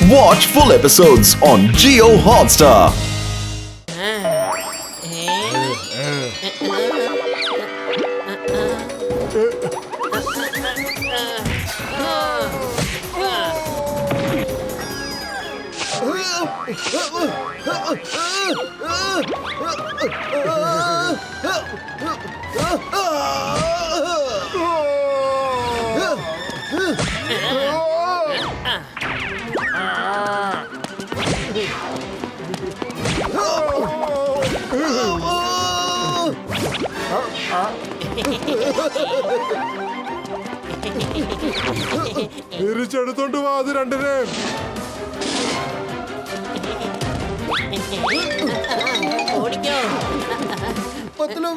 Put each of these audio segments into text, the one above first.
Watch full episodes on Jio Hotstar. തിരിച്ചെടുത്തോണ്ട് വാ അത് രണ്ടിനെ.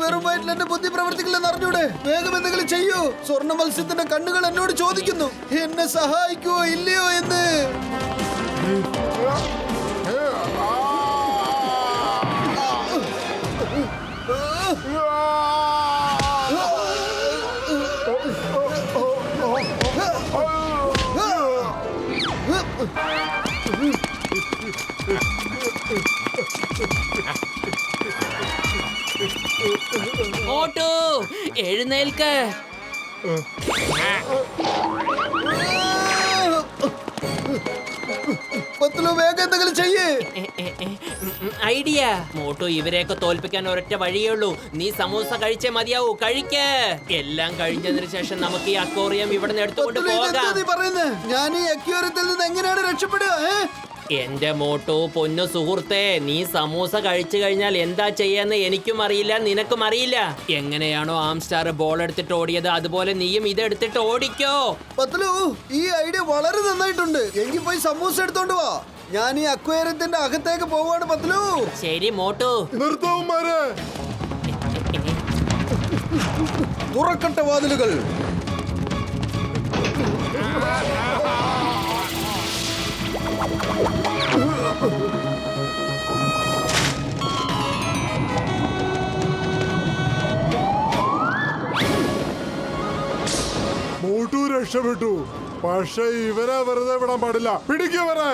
വെറും വയറ്റിൽ എന്റെ ബുദ്ധി പ്രവർത്തിക്കില്ലെന്ന് അറിഞ്ഞൂടെ? വേഗം എന്തെങ്കിലും ചെയ്യൂ. സ്വർണ്ണ മത്സ്യത്തിന്റെ കണ്ണുകൾ എന്നോട് ചോദിക്കുന്നു, എന്നെ സഹായിക്കുവോ ഇല്ലയോ എന്ന്. മോട്ടു എഴുന്നേൽക്ക്. വേഗം എന്തെങ്കിലും ചെയ്യേ. ഐഡിയ. മോട്ടു, ഇവരെയൊക്കെ തോൽപ്പിക്കാൻ ഒരൊറ്റ വഴിയേ ഉള്ളൂ. നീ സമൂസ കഴിച്ചേ മതിയാവൂ. കഴിക്ക്. എല്ലാം കഴിഞ്ഞതിന് ശേഷം നമുക്ക് ഈ അക്വേറിയം ഇവിടെ നിന്ന് എടുത്തുകൊണ്ട് പോകാം. ഞാൻ ഈ അക്വേറിയത്തിൽ നിന്ന് എങ്ങനെയാണ് രക്ഷപ്പെടുക? എന്റെ മോട്ടു, പൊന്നു സുഹൃത്തെ, നീ സമൂസ കഴിച്ചു കഴിഞ്ഞാൽ എന്താ ചെയ്യാന്ന് എനിക്കും അറിയില്ല, നിനക്കും അറിയില്ല. എങ്ങനെയാണോ ആംസ്റ്റാർ ബോൾ എടുത്തിട്ട് ഓടിയത്, അതുപോലെ നീയും ഇത് എടുത്തിട്ട് ഓടിക്കോ. പത്ലു, ഈ ഐഡിയ വളരെ നന്നായിട്ടുണ്ട്. എങ്കിൽ പോയി സമൂസ എടുത്തോണ്ട് വാ. ഞാൻ ഈ അക്വേറിയത്തിന്റെ അകത്തേക്ക് പോവാണ് പത്ലു. ശരി മോട്ടു. നിർത്തവന്മാരെ, തുറക്കട്ടെ വാതിലുകൾ. മോട്ടു രക്ഷപ്പെട്ടു. പക്ഷെ ഇവരെ വെറുതെ വിടാൻ പാടില്ല. പിടിക്കവരെ.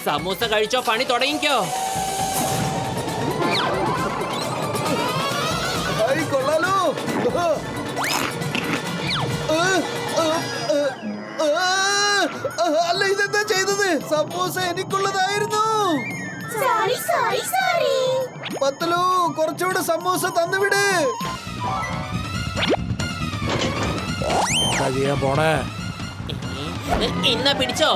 സമൂസ കഴിച്ചോ, പണി തുടങ്ങിക്കോ. കൊള്ളാലോ. അല്ല, ഇതെന്താ ചെയ്തത്? സമൂസ എനിക്കുള്ളതായിരുന്നു. പത്തലു, കുറച്ചുകൂടെ സമൂസ തന്നുവിട്. പോണേ. ഇന്ന പിടിച്ചോ.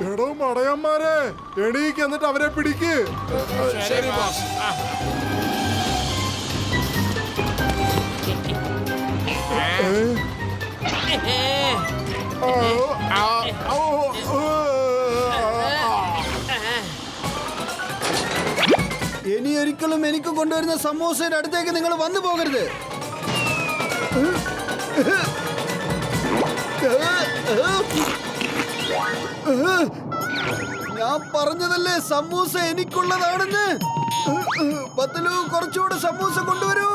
എടോ മടയന്മാരെ, എണീക്ക്, എന്നിട്ട് അവരെ പിടിക്ക്. ശരി ബോസ്. ഇനി ഒരിക്കലും എനിക്ക് കൊണ്ടുവരുന്ന സമൂസയുടെ അടുത്തേക്ക് നിങ്ങൾ വന്നു പോകരുത്. ഞാൻ പറഞ്ഞതല്ലേ സമൂസ എനിക്കുള്ളതാണെന്ന്. പത്തലു, കുറച്ചുകൂടെ സമൂസ കൊണ്ടുവരൂ.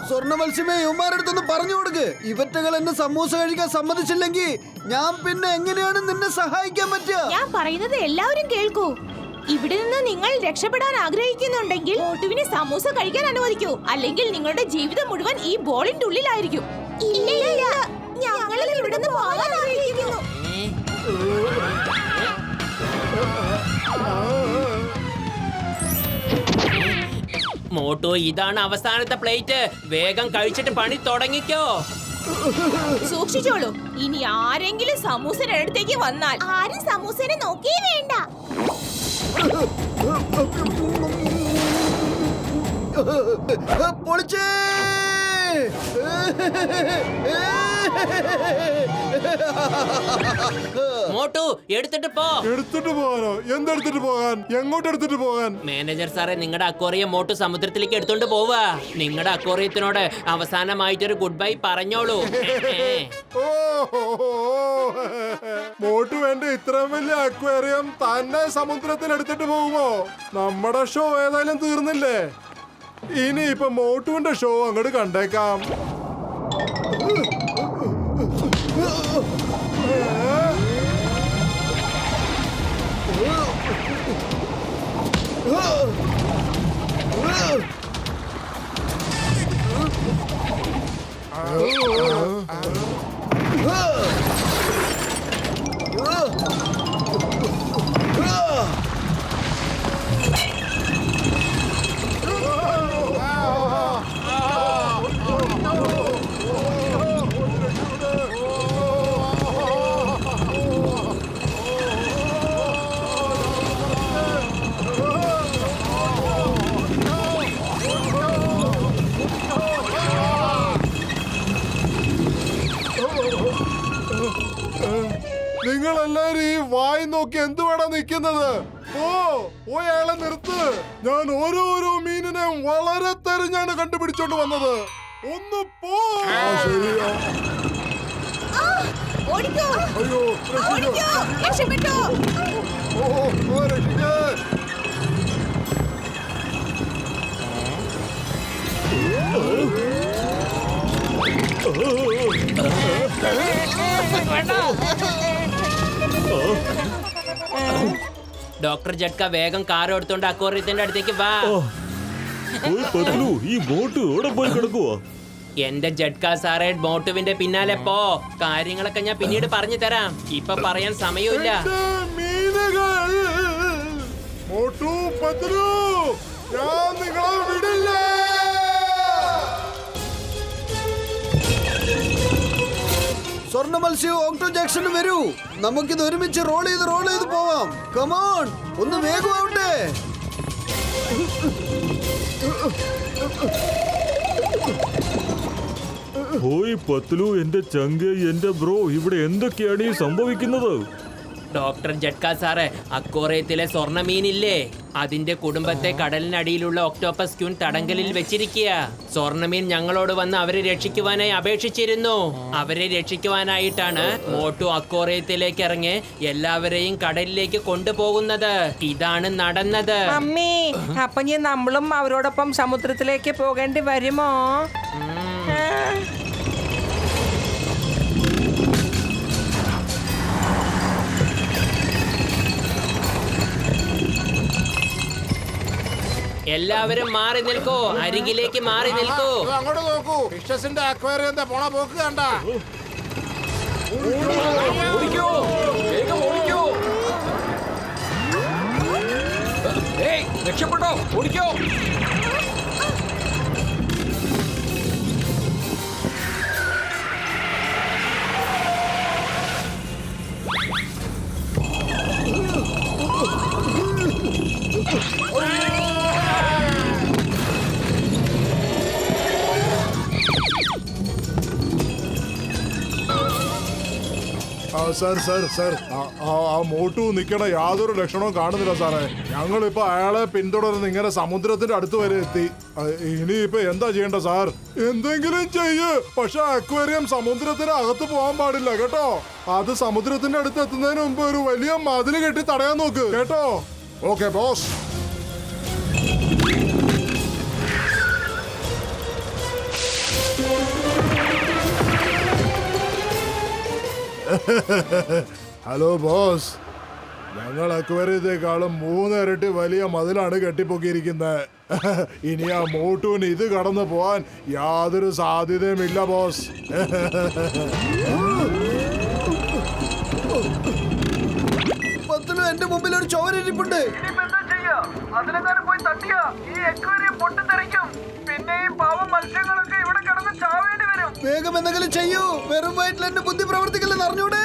സ്വർണ്ണ മത്സ്യമേ, യുമാരടുത്തൊന്ന് പറഞ്ഞു കൊടുക്ക്. ഇവറ്റകൾ എന്നെ സമൂസ കഴിക്കാൻ സമ്മതിച്ചില്ലെങ്കിൽ ഞാൻ പിന്നെ എങ്ങനെയാണ് നിന്നെ സഹായിക്കാൻ പറ്റുക? ഞാൻ പറയുന്നത് എല്ലാവരും കേൾക്കൂ. ഇവിടെ നിന്ന് നിങ്ങൾ രക്ഷപ്പെടാൻ ആഗ്രഹിക്കുന്നുണ്ടെങ്കിൽ മോട്ടുവിനെ സമൂസ കഴിക്കാൻ അനുവദിക്കൂ, അല്ലെങ്കിൽ നിങ്ങളുടെ ജീവിതം മുഴുവൻ ഈ ബോളിന്റെ ഉള്ളിലായിരിക്കും. ഇല്ല, ഞങ്ങൾ ഇവിടുന്ന് പോകാൻ ആഗ്രഹിക്കുന്നു. മോട്ടു, ഇതാണ് അവസാനത്തെ പ്ലേറ്റ്. വേഗം കഴിച്ചിട്ട് പണി തുടങ്ങിക്കോ. സൂക്ഷിച്ചോളൂ. ഇനി ആരെങ്കിലും സമൂസയുടെ അടുത്തേക്ക് വന്നാൽ ആരും സമൂസനെ നോക്കേ വേണ്ട. പൊളിച്ചേ. മോട്ടു എടുത്തിട്ട് പോ. എടുത്തിട്ട് പോകാനോ? എന്തെടുത്തിട്ട് പോകാൻ? എങ്ങോട്ട് എടുത്തിട്ട് പോകാൻ? മാനേജർ സാറേ, നിങ്ങളുടെ അക്വേറിയം മോട്ടു സമുദ്രത്തിലേക്ക് എടുത്തോണ്ട് പോവാ. നിങ്ങളുടെ അക്വേറിയത്തിനോട് അവസാനമായിട്ടൊരു ഗുഡ് ബൈ പറഞ്ഞോളൂ. ഓ, മോട്ടു വേണ്ട ഇത്രയും വലിയ അക്വേറിയം തന്നെ സമുദ്രത്തിൽ എടുത്തിട്ട് പോകുമോ? നമ്മുടെ ഷോ ഏതായാലും തീർന്നില്ലേ? ഇനി ഇപ്പൊ മോട്ടുവിന്റെ ഷോ അങ്ങോട്ട് കണ്ടേക്കാം. നിങ്ങളെല്ലാരും ഈ വായി നോക്കി എന്തുവേടാ നിൽക്കുന്നത്? ഓയാളെ നിർത്ത്. ഞാൻ ഓരോരോ മീനിനെ വളരെ തെരഞ്ഞാണ് കണ്ടുപിടിച്ചോണ്ട് വന്നത്. ഒന്ന് പോ. ശരിയോ? അയ്യോ, രക്ഷപ്പെട്ടോ. രക്ഷിക്കേ. ഡോക്ടർ ജഡ്ക, വേഗം കാർ എടുത്തോണ്ട് അക്വേറിയത്തിന്റെ അടുത്തേക്ക് വാ. ഈ ബോട്ട് എവിടെ പോയി കിടക്കുവാ? എന്റെ ജഡ്ക സാറേ, മോട്ടുവിന്റെ പിന്നാലെ പോ. കാര്യങ്ങളൊക്കെ ഞാൻ പിന്നീട് പറഞ്ഞു തരാം. ഇപ്പൊ പറയാൻ സമയമില്ല. മീനുകൾ മോട്ടു, പത്രു, ഞാൻ നിങ്ങളെ വിടില്ല. സ്വർണ്ണ മത്സ്യം ഓക്ടോ ജംഗ്ഷന് വരൂ. നമുക്കിത് ഒരുമിച്ച് റോൾ ചെയ്ത് പോവാം. കമോൺ, ഒന്ന് വേഗമാവട്ടെ. ഹോയ് പത്ലു, എന്റെ ചങ്ക്, എന്റെ ബ്രോ, ഇവിടെ എന്തൊക്കെയാണ് ഈ സംഭവിക്കുന്നത്? ഡോക്ടർ ജഡ്ക സാറേ, അക്വേറിയത്തിലെ സ്വർണ്ണ മീനില്ലേ, അതിന്റെ കുടുംബത്തെ കടലിനടിയിലുള്ള ഒക്ടോപ്പസ് ക്യൂൻ തടങ്കലിൽ വെച്ചിരിക്കുക. സ്വർണ്ണമീൻ ഞങ്ങളോട് വന്ന് അവരെ രക്ഷിക്കുവാനായി അപേക്ഷിച്ചിരുന്നു. അവരെ രക്ഷിക്കുവാനായിട്ടാണ് മോട്ടു അക്വേറിയത്തിലേക്ക് ഇറങ്ങി എല്ലാവരെയും കടലിലേക്ക് കൊണ്ടുപോകുന്നത്. ഇതാണ് നടന്നത്. അമ്മേ, അപ്പൊ ഞാൻ നമ്മളും അവരോടൊപ്പം സമുദ്രത്തിലേക്ക് പോകേണ്ടി വരുമോ? എല്ലാവരും മാറി നിൽക്കൂ, അരികിലേക്ക് മാറി നിൽക്കൂ. അങ്ങോട്ട് നോക്കൂ. ഫിഷസിന്റെ അക്വേറിയം പോണ പോക്ക് കണ്ട. രക്ഷപ്പെട്ടോ, ഓടിക്കോ. സാർ, ആ മോട്ടു നിക്കണ യാതൊരു ലക്ഷണവും കാണുന്നില്ല സാറേ. ഞങ്ങളിപ്പോ അയാളെ പിന്തുടർന്ന് ഇങ്ങനെ സമുദ്രത്തിന്റെ അടുത്ത് വരെ എത്തി. ഇനിയിപ്പോ എന്താ ചെയ്യേണ്ട സാർ? എന്തെങ്കിലും ചെയ്യ്. പക്ഷെ അക്വേറിയം സമുദ്രത്തിന് അകത്ത് പോകാൻ പാടില്ല കേട്ടോ. അത് സമുദ്രത്തിന്റെ അടുത്ത് എത്തുന്നതിന് മുമ്പ് ഒരു വലിയ മതില് കെട്ടി തടയാൻ നോക്ക് കേട്ടോ. Okay boss. ഹലോ ബോസ്, ഞങ്ങൾ അക്വേറിയത്തെക്കാളും 3 ഇരട്ടി വലിയ മതിലാണ് കെട്ടിപ്പൊക്കിയിരിക്കുന്നത്. ഇനി ആ മോട്ടൂന് ഇത് കടന്നു പോവാൻ യാതൊരു സാധ്യതയുമില്ല ബോസ്. പത്ലു, എന്റെ മുമ്പിൽ ഒരു ചോരരിപ്പുണ്ട്. പോയി തട്ടിയ ഈ അക്വേറിയം പൊട്ടിത്തെറിക്കും. പിന്നെ ഈ പാവം മത്സ്യങ്ങളൊക്കെ ഇവിടെ കിടന്ന് ചാവേണ്ടി വരും. വേഗം എന്തെങ്കിലും ചെയ്യൂ. വെറും വയറ്റിൽ എന്റെ ബുദ്ധി പ്രവർത്തിക്കില്ലെന്ന് അറിഞ്ഞൂടെ?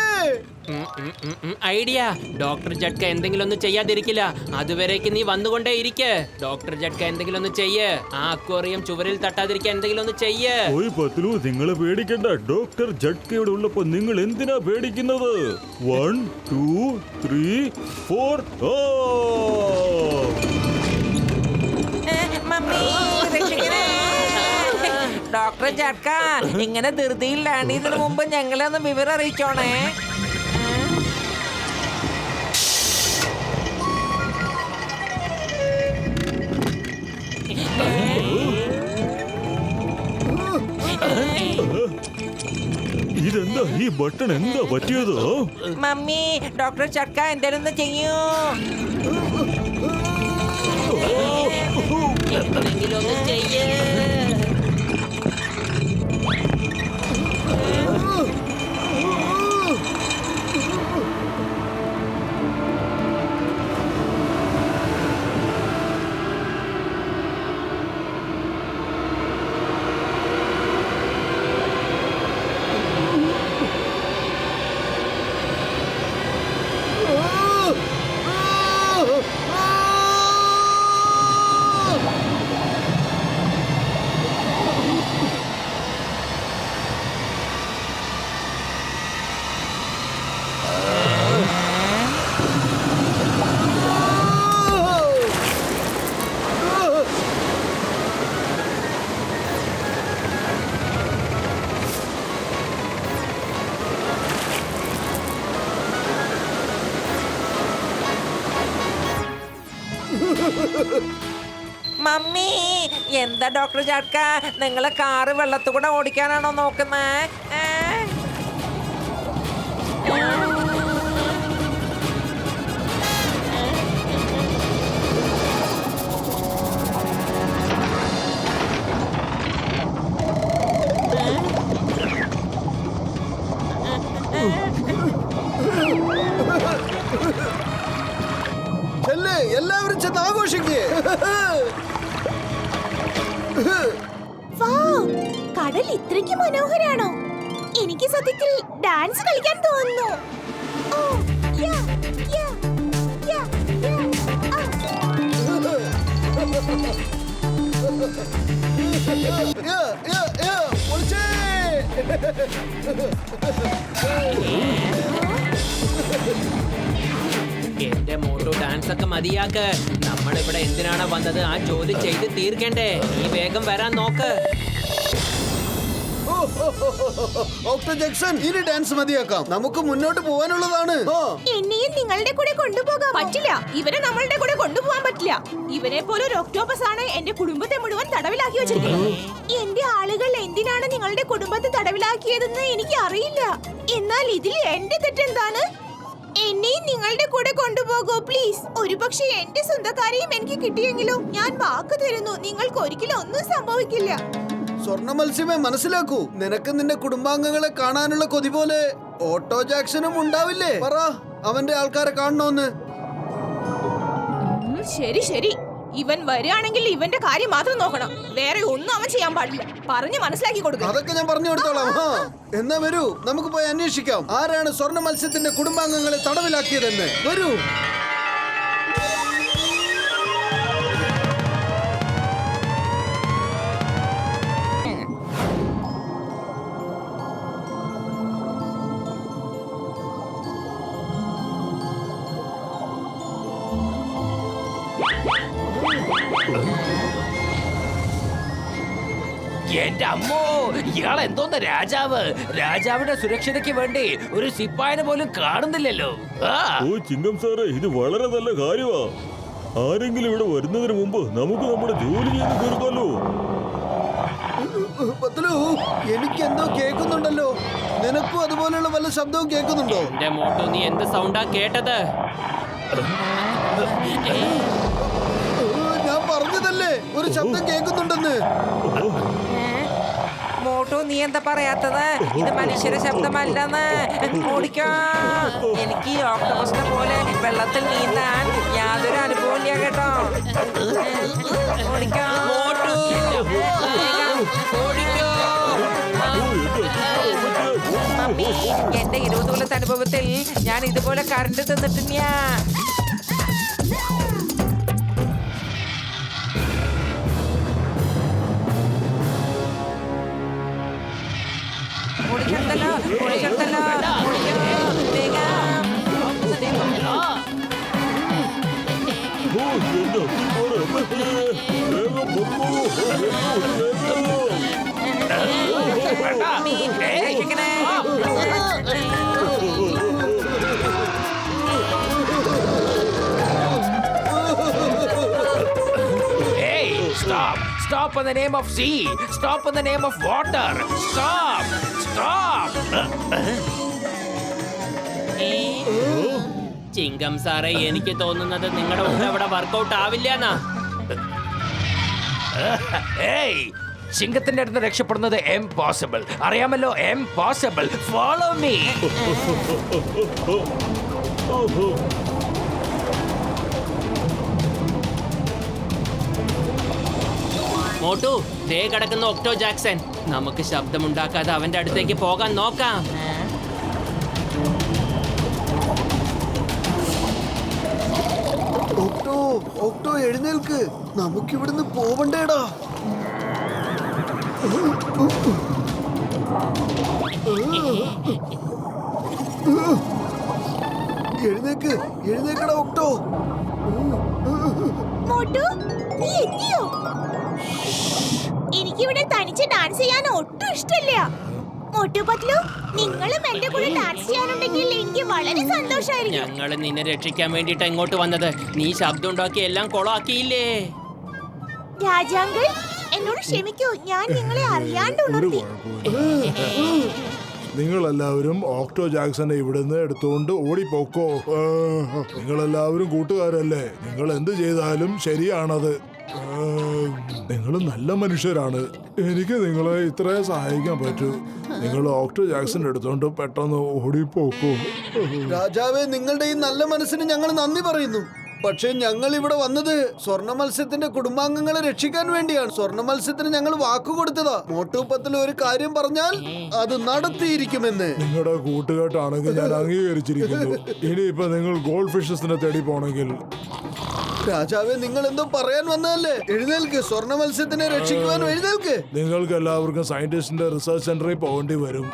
ഐഡിയ. ഡോക്ടർ ജഡ്ക എന്തെങ്കിലും ഒന്നും ചെയ്യാതിരിക്കില്ല. അതുവരേക്ക് നീ വന്നുകൊണ്ടേ ഇരിക്ക്. ഡോക്ടർ ജഡ്ക എന്തെങ്കിലും ഒന്ന് ചെയ്യ്. ആ അക്വേറിയം ചുവരിൽ തട്ടാതിരിക്കാൻ എന്തെങ്കിലും ഒന്ന് ചെയ്യ്. ഓയ് പത്ലു, നിങ്ങൾ പേടിക്കണ്ട. ഡോക്ടർ ജഡ്കയുടെ ഉള്ളപ്പോ നിങ്ങൾ എന്തിനാ പേടിക്കുന്നത്? 1 2 3 4 മമ്മി രക്ഷിക്കണേ. ഡോക്ടർ ജഡ്ക, ഇങ്ങനെ ധൃതിയിൽ ലാൻഡ് ചെയ്തതിനു മുമ്പ് ഞങ്ങളെ ഒന്ന് വിവരം അറിയിച്ചോണേ. ഇതെന്താ ഈ ബട്ടൺ എന്താ പറ്റിയത്? മമ്മി, ഡോക്ടർ ജഡ്ക എന്തേലും ഒന്ന് ചെയ്യൂ. എന്തെങ്കിലും ഒന്ന് ചെയ്യ്. മമ്മി, എന്താ ഡോക്ടർ ജഡ്ക, നിങ്ങളെ കാറ് വെള്ളത്തിൽ കൂടെ ഓടിക്കാനാണോ നോക്കുന്നത്? ചെല്ല്, എല്ലാവരും ചെന്ന് ആഘോഷിക്കേ. കടൽ ഇത്രയ്ക്ക് മനോഹരാണോ? എനിക്ക് സത്യത്തിൽ ഡാൻസ് കളിക്കാൻ തോന്നുന്നു. ഓ, യാ, യാ, യാ, യാ, ആ. പൊളിച്ചേ. എന്റെ മോട്ടു ഡാൻസ് ഒക്കെ മതിയാക്ക്. നമ്മളിവിടെ എന്തിനാണ് വന്നത്? ആ ജോലി ചെയ്ത് തീർക്കണ്ടേ? നീ വേഗം വരാൻ നോക്ക്. ഡോക്ടർ ജാക്സൺ, ഇനി ഡാൻസ് മതിയാക്കാം. നമുക്ക് മുന്നോട്ട് പോകാനുള്ളതാണ്. എന്നെയും നിങ്ങളുടെ കൂടെ കൊണ്ടുപോകാൻ പറ്റില്ല. ഇവരെ നമ്മളുടെ കൂടെ കൊണ്ടുപോകാൻ പറ്റില്ല. ഇവരെ പോലെ ഒരു ഒക്ടോപസ് ആണ് എന്റെ കുടുംബത്തെ മുഴുവൻ തടവിലാക്കി വെച്ചിരിക്കുന്നത്. എന്റെ ആളുകൾ എന്തിനാണ് നിങ്ങളുടെ കുടുംബത്തെ തടവിലാക്കിയതെന്ന് എനിക്ക് അറിയില്ല. എന്നാൽ ഇതിൽ എന്റെ തെറ്റെന്താണ്? എന്നെയും നിങ്ങളുടെ കൂടെ കൊണ്ടുപോകൂ പ്ലീസ്. ഒരുപക്ഷെ എന്റെ സ്വന്തക്കാരെയും എനിക്ക് കിട്ടിയെങ്കിലോ? ഞാൻ വാക്ക് തരുന്നു, നിങ്ങൾക്ക് ഒരിക്കലും ഒന്നും സംഭവിക്കില്ല. സ്വർണ്ണ മത്സ്യമേ, മനസ്സിലാക്കൂ. നിനക്ക് നിന്റെ കുടുംബാംഗങ്ങളെ കാണാനുള്ള കൊതി പോലെ ഓട്ടോ ജാക്സനും ഉണ്ടാവില്ലേ? പറ, അവന്റെ ആൾക്കാരെ കാണണോന്ന്. ശരി ശരി, ഇവൻ വരികയാണെങ്കിൽ ഇവന്റെ കാര്യം മാത്രം നോക്കണം. വേറെ ഒന്നും അവൻ ചെയ്യാൻ പാടില്ല. പറഞ്ഞ് മനസ്സിലാക്കി കൊടുക്കുക. അതൊക്കെ ഞാൻ പറഞ്ഞു കൊടുത്തോളാം. എന്നാ വരൂ, നമുക്ക് പോയി അന്വേഷിക്കാം ആരാണ് സ്വർണ്ണ മത്സ്യത്തിന്റെ കുടുംബാംഗങ്ങളെ തടവിലാക്കിയതെന്ന്. വരൂ. എന്റെ അമ്മോ, ഇയാൾ എന്തോന്ന് രാജാവ്? രാജാവിന്റെ സുരക്ഷതയ്ക്ക് വേണ്ടി ഒരു സിപ്പായിനെ പോലും കാണുന്നില്ലല്ലോ. ഓ ചിങ്കം സാറേ, ഇത് വളരെ നല്ല കാര്യമാ. ആരെങ്കിലും ഇവിടെ വരുന്നതിന് മുമ്പ് നമുക്ക് നമ്മുടെ ജോലി ചെയ്ത് തീർക്കാലോ. എനിക്ക് എന്തോ കേൾക്കുന്നുണ്ടല്ലോ. നിനക്കും അതുപോലെയുള്ള വല്ല ശബ്ദവും കേൾക്കുന്നുണ്ടോ? എന്റെ മോട്ടു, നീ എന്ത് സൗണ്ടാ കേട്ടത്? ഞാൻ പറഞ്ഞതല്ലേ ഒരു ശബ്ദം കേൾക്കുന്നുണ്ടെന്ന്. മോട്ടു, നീ എന്താ പറയാത്തത്? ഇത് മനുഷ്യരുടെ ശബ്ദമല്ലെന്ന്. ഓടിക്കോ. എനിക്ക് ഈ ഓക്ടോപസിനെ പോലെ വെള്ളത്തിൽ നീന്താൻ യാതൊരു അനുഭവം ഇല്ല കേട്ടോ. ഓടിക്കോ. മോട്ടു, ഓടിക്കോ. മമ്മി എന്റെ 20 കൊല്ലത്തെ അനുഭവത്തിൽ ഞാൻ ഇതുപോലെ കറണ്ട് തിന്നിട്ടില്ല. ഓടിക്കണ്ടല്ലോ, ഓടിക്കണ്ടല്ലോ, ഓടിക്കോ, വേഗം. ഓ, എന്റെ അമ്മ, വേഗം പൊക്കോ, മമ്മി, രക്ഷിക്കണേ. Hey, stop! Stop in the name of sea! Stop in the name of water! Stop! Stop! ചിങ്കം സാറേ, എനിക്ക് തോന്നുന്നത് നിങ്ങളുടെ ഉള്ള ഇവിടെ വർക്കൗട്ട് ആവില്ല എന്നാ. Hey! ചിങ്കത്തിന്റെ അടുത്ത് രക്ഷപ്പെടുന്നത് എംപോസിബിൾ. അറിയാമല്ലോ, എംപോസിബിൾ. Follow me. മോട്ടു, ദേ കിടക്കുന്ന ഒക്ടോ ജാക്സൺ. നമുക്ക് ശബ്ദമുണ്ടാക്കാതെ അവന്റെ അടുത്തേക്ക് പോകാൻ നോക്കാം. ഒക്ടോ, ഒക്ടോ എഴുന്നേൽക്ക്, നമുക്കിവിടുന്ന് പോവണ്ടേടാ. എഴുന്നേക്ക്, എഴുന്നേക്കടാ ഒക്ടോ. മോട്ടു, നീ എത്തിയോ? എനിക്കിവിടെ തനിച്ച് ഡാൻസ് ചെയ്യാൻ ഒട്ടും ഇഷ്ടമില്ല. മോട്ടു പത്ലു, നിങ്ങളും എന്റെ കൂടെ ഡാൻസ് ചെയ്യാനുണ്ടെങ്കിൽ എനിക്ക് വളരെ സന്തോഷമായിരിക്കും. ഞങ്ങള് നിന്നെ രക്ഷിക്കാൻ വേണ്ടിട്ട് ഇങ്ങോട്ട് വന്നത്. നീ ശബ്ദം ഉണ്ടാക്കി എല്ലാം കൊളാക്കിയില്ലേ? രാജാങ്കിൾ, എന്നോട് ക്ഷമിക്കൂ, ഞാൻ നിങ്ങളെ അറിയാണ്ട് ഒരു ഉണർത്തി. കുഴപ്പമില്ല. നിങ്ങളെല്ലാവരും ഓക്ടോ ജാക്സനെ ഇവിടുന്ന് എടുത്തുകൊണ്ട് ഓടിപ്പോക്കോ. നിങ്ങളെല്ലാവരും കൂട്ടുകാരല്ലേ, നിങ്ങൾ എന്ത് ചെയ്താലും ശരിയാണത്. നിങ്ങൾ നല്ല മനുഷ്യരാണ്. എനിക്ക് നിങ്ങളെ ഇത്രേ സഹായിക്കാൻ പറ്റൂ. നിങ്ങൾ ഓക്ടോ ജാക്സൺ എടുത്തോണ്ട് പെട്ടെന്ന് ഓടിപ്പോക്കോ. രാജാവേ, നിങ്ങളുടെ ഈ നല്ല മനസ്സിന് ഞങ്ങൾ നന്ദി പറയുന്നു. പക്ഷേ ഞങ്ങൾ ഇവിടെ വന്നത് സ്വർണ്ണ മത്സ്യത്തിന്റെ കുടുംബാംഗങ്ങളെ രക്ഷിക്കാൻ വേണ്ടിയാണ്. സ്വർണ്ണ മത്സ്യത്തിന് ഞങ്ങൾ വാക്കുകൊടുത്തതാ. മോട്ടുപത്തിൽ ഒരു കാര്യം പറഞ്ഞാൽ അത് നടത്തിയിരിക്കുമെന്ന്. നിങ്ങളുടെ കൂട്ടുകെട്ടാണെങ്കിൽ ഞാൻ അംഗീകരിച്ചിരിക്കുന്നു. ഇനിയിപ്പോ നിങ്ങൾ ഗോൾഡ് ഫിഷസിനെ തേടി പോണെങ്കിൽ. രാജാവേ, നിങ്ങൾ എന്തോ പറയാൻ വന്നതല്ലേ? എഴുന്നേൽക്ക്, സ്വർണ്ണ മത്സ്യത്തിനെ രക്ഷിക്കുവാൻ എഴുന്നേൽക്ക്. നിങ്ങൾക്ക് എല്ലാവർക്കും സയന്റിസ്റ്റിന്റെ റിസർച്ച് സെന്ററിൽ പോകേണ്ടി വരും.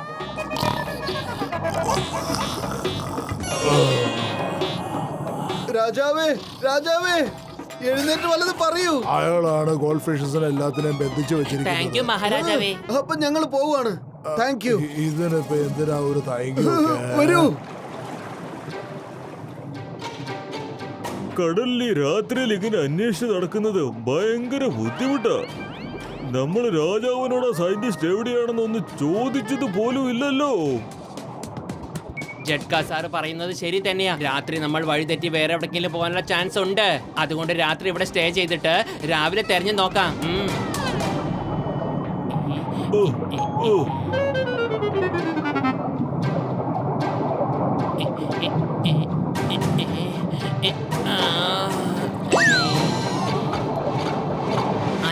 രാജാവേ, രാജാവേ, എഴുന്നേറ്റ് വല്ലത് പറയൂ. അയാളാണ് ഗോൾഡ് ഫിഷസിനെ എല്ലാത്തിനെയും ബന്ധിച്ചു താങ്ക് യു വെച്ചിരിക്കുന്നത്. മഹാരാജാവേ. അപ്പൊ ഞങ്ങൾ പോവാണ്. Thank you. ഇതിനിപ്പോ എന്തിനാ ഒരു താങ്ക് യു? വരൂ. കടലിൽ രാത്രിയിൽ ഇങ്ങനെ അന്വേഷിച്ച് നടക്കുന്നത് ഭയങ്കര ബുദ്ധിമുട്ടാ. നമ്മൾ രാജാവിനോട് സയന്റിസ്റ്റ് എവിടെയാണെന്ന് ഒന്ന് ചോദിച്ചത് പോലും ഇല്ലല്ലോ. ജഡ്ക സാറ് പറയുന്നത് ശരി തന്നെയാ. രാത്രി നമ്മൾ വഴിതെറ്റി വേറെ എവിടെക്കെങ്കിലും പോകാനുള്ള ചാൻസ് ഉണ്ട്. അതുകൊണ്ട് രാത്രി ഇവിടെ സ്റ്റേ ചെയ്തിട്ട് രാവിലെ തെരഞ്ഞു നോക്കാം. ഓ, ഓ.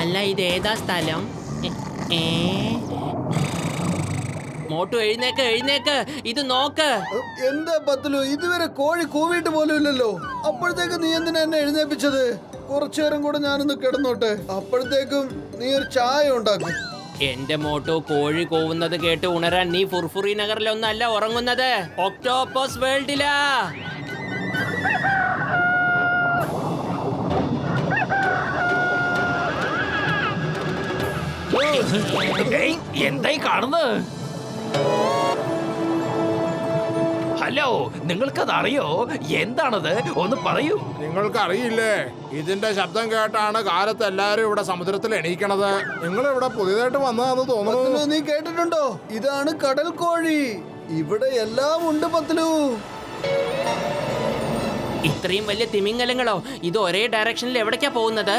അല്ല, ഇത് ഏതാ സ്ഥലം? മോട്ടു, എഴുന്നേക്ക്, എഴുന്നേക്ക്, ഇത് നോക്ക്. എന്താ പത്തലു, ഇതുവരെ കോഴി കൂവിയിട്ട് പോലും ഇല്ലല്ലോ. അപ്പോഴത്തേക്ക് നീ എന്തിനാ എന്നെ എഴുന്നേപ്പിച്ചത്? കുറച്ചു നേരം കൂടെ ഞാനൊന്ന് കിടന്നോട്ടെ. അപ്പോഴത്തേക്കും നീ ഒരു ചായ ഉണ്ടാക്കും. എന്റെ മോട്ടു, കോഴി കൂവുന്നത് കേട്ട് ഉണരാൻ നീ ഫുർഫുറി നഗറിലൊന്നല്ല ഉറങ്ങുന്നത്, ഒക്ടോപ്പസ് വേൾഡിലാ. എന്തായി കാണുന്നത്? ഹലോ, നിങ്ങൾക്കത് അറിയോ? എന്താണത്? ഒന്ന് പറയൂ. നിങ്ങൾക്ക് അറിയില്ലേ? ഇതിന്റെ ശബ്ദം കേട്ടാണ് കാലത്ത് എല്ലാരും ഇവിടെ സമുദ്രത്തിൽ എണീക്കണത്. നിങ്ങൾ ഇവിടെ പുതിയതായിട്ട് വന്നതാന്ന് തോന്നുന്നു. പത്തലു, നീ കേട്ടിട്ടുണ്ടോ? ഇതാണ് കടൽ കോഴി. ഇവിടെ എല്ലാം ഉണ്ട് പത്തലു. ഇത്രയും വലിയ തിമിംഗലങ്ങളോ? ഇത് ഒരേ ഡയറക്ഷനിൽ എവിടേക്കാ പോകുന്നത്?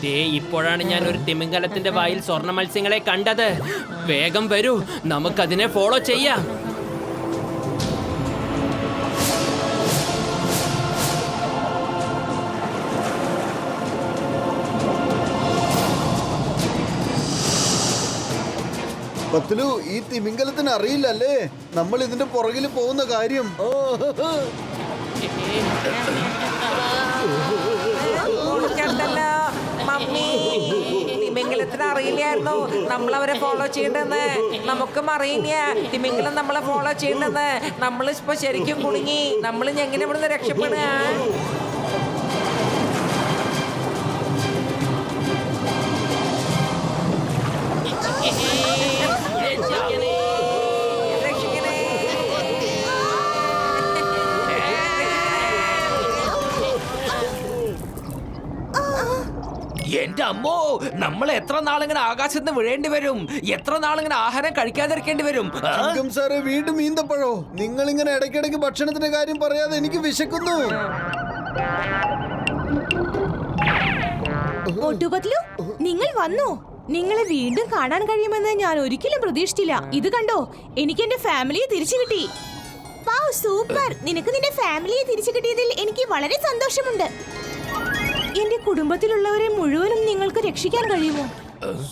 ദേ, ഇപ്പോഴാണ് ഞാൻ ഒരു തിമിംഗലത്തിന്റെ വായിൽ സ്വർണ്ണ മത്സ്യങ്ങളെ കണ്ടത്. വേഗം വരൂ, നമുക്കതിനെ ഫോളോ ചെയ്യാം. പത്ലു, ഈ തിമിംഗലത്തിന് അറിയില്ലല്ലേ നമ്മൾ ഇതിന്റെ പുറകിൽ പോകുന്ന കാര്യം. ഓടിക്കണ്ടല്ലോ മമ്മി. തിമിംഗലത്തിന് അറിയില്ലായിരുന്നു നമ്മളവരെ ഫോളോ ചെയ്യണ്ടെന്ന്. നമുക്കും അറിയില്ല തിമിംഗലം നമ്മളെ ഫോളോ ചെയ്യണ്ടെന്ന്. നമ്മളിപ്പോ ശരിക്കും കുടുങ്ങി. നമ്മൾ എങ്ങനെ ഇവിടുന്ന് രക്ഷപ്പെടുക? എന്റെ അമ്മോ, നമ്മൾ എത്ര നാളിങ്ങനെ ആകാശത്ത് നിന്ന് വീഴേണ്ടി വരും? എത്ര നാളിങ്ങനെ ആഹാരം കഴിക്കാതിരിക്കേണ്ടി വരും? ചിങ്കം സാറേ, വീണ്ടും ഈന്തപ്പഴോ? നിങ്ങൾ ഇങ്ങനെ ഇടയ്ക്കിടയ്ക്ക് ഭക്ഷണത്തിന്റെ കാര്യം പറയാതെ എനിക്ക് വിശക്കുന്നു. മോട്ടുപത്ലു, നിങ്ങൾ വന്നോ? നിങ്ങളെ വീണ്ടും കാണാൻ കഴിയുമെന്ന് ഞാൻ ഒരിക്കലും പ്രതീക്ഷിച്ചില്ല. ഇത് കണ്ടോ, എനിക്ക് എന്റെ ഫാമിലിയെ തിരിച്ചു കിട്ടി. വാവ്, സൂപ്പർ! നിനക്ക് നിന്റെ ഫാമിലിയെ തിരിച്ചു കിട്ടിയതിൽ എനിക്ക് വളരെ സന്തോഷമുണ്ട്. എന്റെ കുടുംബത്തിലുള്ളവരെ മുഴുവനും നിങ്ങൾക്ക് രക്ഷിക്കാൻ കഴിയുമോ?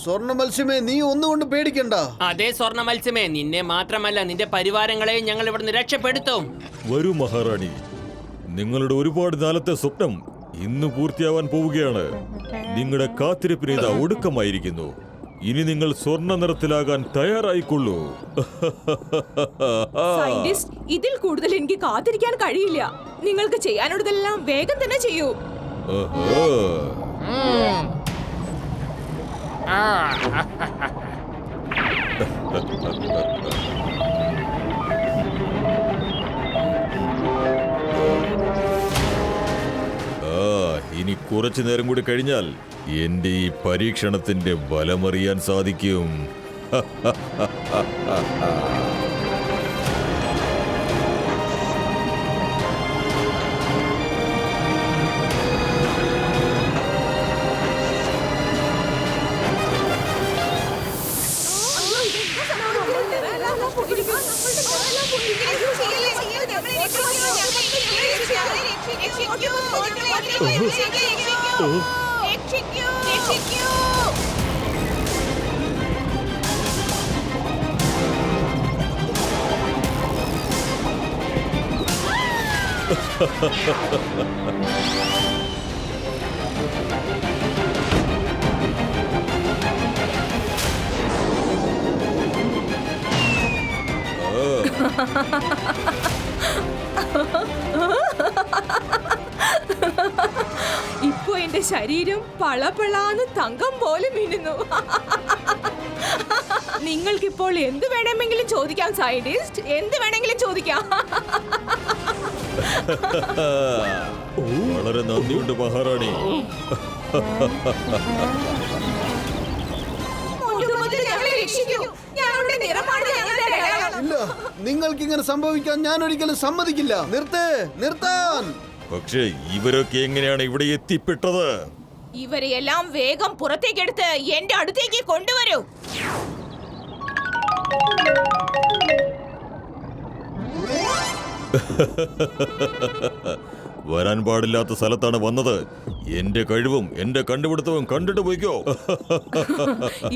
സ്വർണ്ണ മത്സ്യമേ, നീ ഒന്നുകൊണ്ട് പേടിക്കണ്ട. അതേ സ്വർണ്ണ മത്സ്യമേ, നിന്നെ മാത്രമല്ല നിന്റെ പരിവാരങ്ങളെയും ഞങ്ങൾ ഇവിടുന്ന് രക്ഷപ്പെടുത്തും. വരൂ മഹാറാണി, നിങ്ങളുടെ ഒരുപാട് നാളത്തെ സ്വപ്നം ഇന്ന് പൂർത്തിയാവാൻ പോവുകയാണ്. നിങ്ങളുടെ കാത്തിരിപ്പിന് ഇതാ ഒടുക്കമായിരിക്കുന്നു. ഇനി നിങ്ങൾ സ്വർണ്ണ നിറത്തിലാകാൻ തയ്യാറായിക്കൊള്ളൂ. സയന്റിസ്റ്റ്, ഇതിൽ കൂടുതൽ എനിക്ക് കാത്തിരിക്കാൻ കഴിയില്ല. നിങ്ങൾക്ക് ചെയ്യാനുള്ളതെല്ലാം വേഗം തന്നെ ചെയ്യൂ. ഇനി കുറച്ചു നേരം കൂടി കഴിഞ്ഞാൽ എന്റെ ഈ പരീക്ഷണത്തിന്റെ ബലമറിയാൻ സാധിക്കും. ഇപ്പൊ എന്റെ ശരീരം പളപളാന്ന് തങ്കം പോലെ മിന്നുന്നു. നിങ്ങൾക്കിപ്പോൾ എന്ത് വേണമെങ്കിലും ചോദിക്കാം സയന്റിസ്റ്റ്, എന്ത് വേണമെങ്കിലും ചോദിക്കാം. വളരെ നന്ദിയുണ്ട് മഹാറാണി. ഇല്ല, നിങ്ങൾക്ക് ഇങ്ങനെ സംഭവിക്കാൻ ഞാൻ ഒരിക്കലും സമ്മതിക്കില്ല. നിർത്താൻ. പക്ഷേ ഇവരൊക്കെ എങ്ങനെയാണ് ഇവിടെ എത്തിപ്പെട്ടത്? ഇവരെയെല്ലാം വേഗം പുറത്തേക്കെടുത്ത് എന്റെ അടുത്തേക്ക് കൊണ്ടുവരൂ. വരാൻ പാടില്ലാത്ത സ്ഥലത്താണ് വന്നത്. എന്റെ കഴിവും എന്റെ കണ്ടുപിടുത്തവും കണ്ടിട്ട് പോയിക്കോ.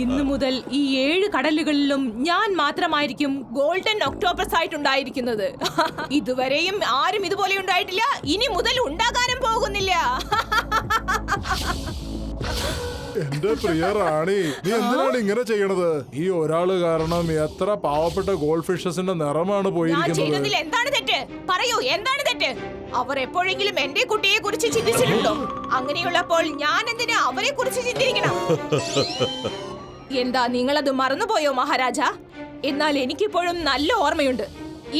ഇന്നു മുതൽ ഈ 7 കടലുകളിലും ഞാൻ മാത്രമായിരിക്കും ഗോൾഡൻ ഒക്ടോപസ് ആയിട്ടുണ്ടായിരിക്കുന്നത്. ഇതുവരെയും ആരും ഇതുപോലെ ഉണ്ടായിട്ടില്ല, ഇനി മുതൽ ഉണ്ടാകാനും പോകുന്നില്ല. എന്റെ പ്രിയ റാണി, നീ എന്തിനാണ് ഇങ്ങനെ ചെയ്യണത്? ഈ ഒരാള് കാരണം എത്ര പാവപ്പെട്ട ഗോൾഡ് ഫിഷസിന്റെ നിറമാണ് ഞാൻ പോയിരിക്കുന്നത്. ചെയ്തതിൽ എന്താണ് തെറ്റ്? പറയൂ, എന്താണ് തെറ്റ്? അവർ എപ്പോഴെങ്കിലും എന്റെ കുട്ടിയെ കുറിച്ച് ചിന്തിച്ചിട്ടുണ്ടോ? അങ്ങനെയുള്ളപ്പോൾ ഞാൻ എന്തിനാ അവരെ കുറിച്ച് ചിന്തിക്കണം? എന്താ, നിങ്ങളത് മറന്നുപോയോ മഹാരാജ? എന്നാൽ എനിക്കിപ്പോഴും നല്ല ഓർമ്മയുണ്ട്.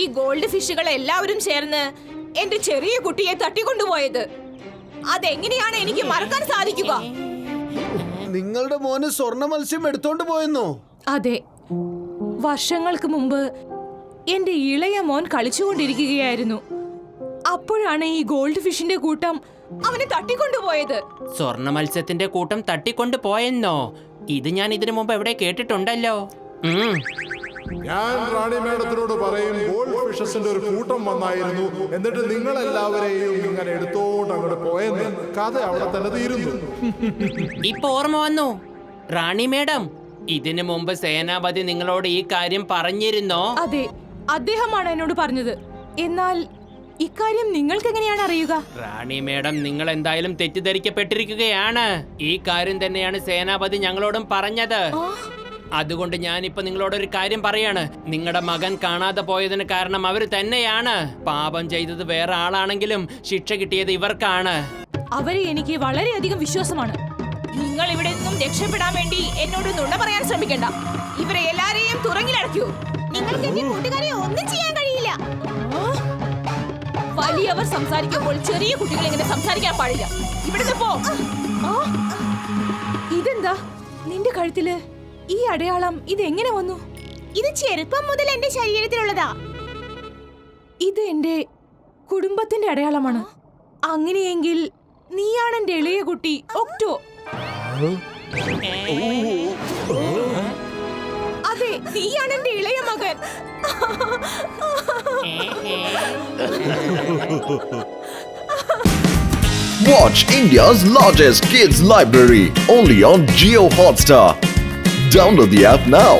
ഈ ഗോൾഡ് ഫിഷുകൾ എല്ലാവരും ചേർന്ന് എന്റെ ചെറിയ കുട്ടിയെ തട്ടിക്കൊണ്ടുപോയത്. അതെങ്ങനെയാണ് എനിക്ക് മറക്കാൻ സാധിക്കുക? നിങ്ങളുടെ മോന് സ്വർണ്ണ മത്സ്യം എടുത്തോണ്ട് പോയെന്നോ? അതെ, വർഷങ്ങൾക്ക് മുമ്പ് എന്റെ ഇളയ മോൻ കളിച്ചുകൊണ്ടിരിക്കുകയായിരുന്നു. അപ്പോഴാണ് ഈ ഗോൾഡ് ഫിഷിന്റെ കൂട്ടം അവനെ തട്ടിക്കൊണ്ടുപോയത്. സ്വർണ്ണ മത്സ്യത്തിന്റെ കൂട്ടം തട്ടിക്കൊണ്ട് പോയെന്നോ? ഇത് ഞാൻ ഇതിനു മുമ്പ് എവിടെ കേട്ടിട്ടുണ്ടല്ലോ. ഞാൻ റാണി മാഡത്തിനോട് പറയും, ഗോൾഡ് ഫിഷസിന്റെ ഒരു കൂട്ടം വന്നായിരുന്നു, എന്നിട്ട് നിങ്ങൾ എല്ലാവരെയും ഇങ്ങനെ എടുത്തോണ്ട് അങ്ങോട്ട് പോയെന്ന്. കഥ അവിടെ തന്നെ തീരുന്നു. ഇപ്പൊ ഓർമ്മ വന്നു റാണി മേഡം, ഇതിനു മുമ്പ് സേനാപതി നിങ്ങളോട് ഈ കാര്യം പറഞ്ഞിരുന്നോ? അതെ, അദ്ദേഹമാണ് എന്നോട് പറഞ്ഞത്. എന്നാൽ ഇക്കാര്യം നിങ്ങൾക്ക് എങ്ങനെയാണ് അറിയുക? റാണി മേഡം, നിങ്ങൾ എന്തായാലും തെറ്റിദ്ധരിക്കപ്പെട്ടിരിക്കുകയാണ്. ഈ കാര്യം തന്നെയാണ് സേനാപതി ഞങ്ങളോടും പറഞ്ഞത്. അതുകൊണ്ട് ഞാനിപ്പോ നിങ്ങളോടൊരു കാര്യം പറയാണ്. നിങ്ങളുടെ മകൻ കാണാതെ പോയതിന് കാരണം അവര് തന്നെയാണ്. പാപം ചെയ്തത് വേറെ ആളാണെങ്കിലും ശിക്ഷ കിട്ടിയത് ഇവർക്കാണ്. അവരെ എനിക്ക് വളരെയധികം വിശ്വാസമാണ്. നിങ്ങൾ ഇവിടെ നിന്നും രക്ഷപ്പെടാൻ വേണ്ടി എന്നോട് നുണ പറയാൻ ശ്രമിക്കണ്ട. ഇവരെ എല്ലാരെയും തുറങ്ങിലടക്കൂ. നിങ്ങൾക്ക് എന്റെ കൂട്ടുകാരെ ഒന്നും ചെയ്യാൻ കഴിയില്ല. വലിയവർ സംസാരിക്കുമ്പോൾ ചെറിയ കുട്ടികൾ ഇങ്ങനെ സംസാരിക്കാൻ പാടില്ല. ഇവിടുന്ന് പോ. ഇതെന്താ നിന്റെ കഴുത്തില് ഈ അടയാളം? ഇത് എങ്ങനെ വന്നു? ഇത് ചെറുപ്പം മുതൽ എന്റെ ശരീരത്തിലുള്ളതാ. ഇത് എന്റെ കുടുംബത്തിന്റെ അടയാളമാണ്. അങ്ങനെയെങ്കിൽ നീയാണ് എന്റെ ഇളയ കുട്ടി ഒക്ടോ. അതെ, നീയാണ് എന്റെ ഇളയ മകൻ. Watch India's largest kids library only on Jio Hotstar. Download the app now.